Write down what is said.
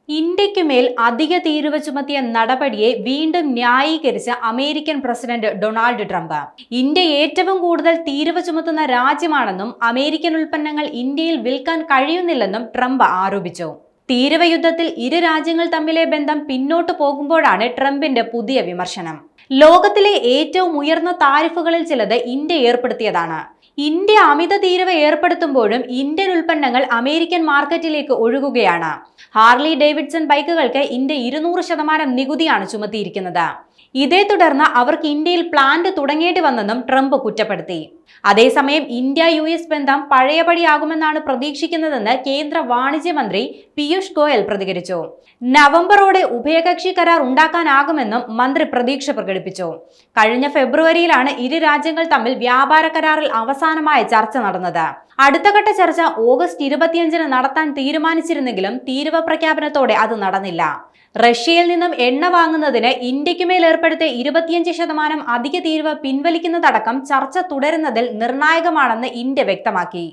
ഇന്ത്യക്കുമേൽ അധിക തീരുവ ചുമത്തിയ നടപടിയെ വീണ്ടും ന്യായീകരിച്ച American president Donald Trump. India ഏറ്റവും കൂടുതൽ തീരുവ ചുമത്തുന്ന രാജ്യമാണെന്നും അമേരിക്കൻ ഉൽപ്പന്നങ്ങൾ ഇന്ത്യയിൽ വിൽക്കാൻ കഴിയുന്നില്ലെന്നും ട്രംപ് ആരോപിച്ചു. തീരുവ യുദ്ധത്തിൽ ഇരു രാജ്യങ്ങൾ തമ്മിലെ ബന്ധം പിന്നോട്ടു പോകുമ്പോഴാണ് ട്രംപിന്റെ പുതിയ വിമർശനം. ലോകത്തിലെ ഏറ്റവും ഉയർന്ന താരിഫുകളിൽ ചിലത് ഇന്ത്യ ഏർപ്പെടുത്തിയതാണ്. ഇന്ത്യ അമിത തീരുവ ഏർപ്പെടുത്തുമ്പോഴും ഇന്ത്യൻ ഉൽപ്പന്നങ്ങൾ അമേരിക്കൻ മാർക്കറ്റിലേക്ക് ഒഴുകുകയാണ്. ഹാർലി ഡേവിഡ്സൺ ബൈക്കുകൾക്ക് ഇന്ത്യ 200% നികുതിയാണ് ചുമത്തിയിരിക്കുന്നത്. ഇതേ തുടർന്ന് അവർക്ക് ഇന്ത്യയിൽ പ്ലാന്റ് തുടങ്ങേണ്ടി വന്നെന്നും ട്രംപ് കുറ്റപ്പെടുത്തി. അതേസമയം ഇന്ത്യ US ബന്ധം പഴയപടിയാകുമെന്നാണ് പ്രതീക്ഷിക്കുന്നതെന്ന് കേന്ദ്ര വാണിജ്യ മന്ത്രി പീയൂഷ് ഗോയൽ പ്രതികരിച്ചു. നവംബറോടെ ഉഭയകക്ഷി കരാർ ഉണ്ടാക്കാനാകുമെന്നും മന്ത്രി പ്രതീക്ഷ പ്രകടിപ്പിച്ചു. കഴിഞ്ഞ ഫെബ്രുവരിയിലാണ് ഇരു രാജ്യങ്ങൾ തമ്മിൽ വ്യാപാര കരാറിൽ അവസാനമായ ചർച്ച നടന്നത്. അടുത്ത ഘട്ട ചർച്ച ഓഗസ്റ്റ് 25-ന് നടത്താൻ തീരുമാനിച്ചിരുന്നെങ്കിലും തീരുവ പ്രഖ്യാപനത്തോടെ അത് നടന്നില്ല. റഷ്യയിൽ നിന്നും എണ്ണ വാങ്ങുന്നതിന് ഇന്ത്യക്കുമേൽ ഏർപ്പെടുത്തിയ 25% അധിക തീരുവ പിൻവലിക്കുന്നതടക്കം ചർച്ച തുടരുന്നതിൽ നിർണായകമാണെന്ന് ഇന്ത്യ വ്യക്തമാക്കി.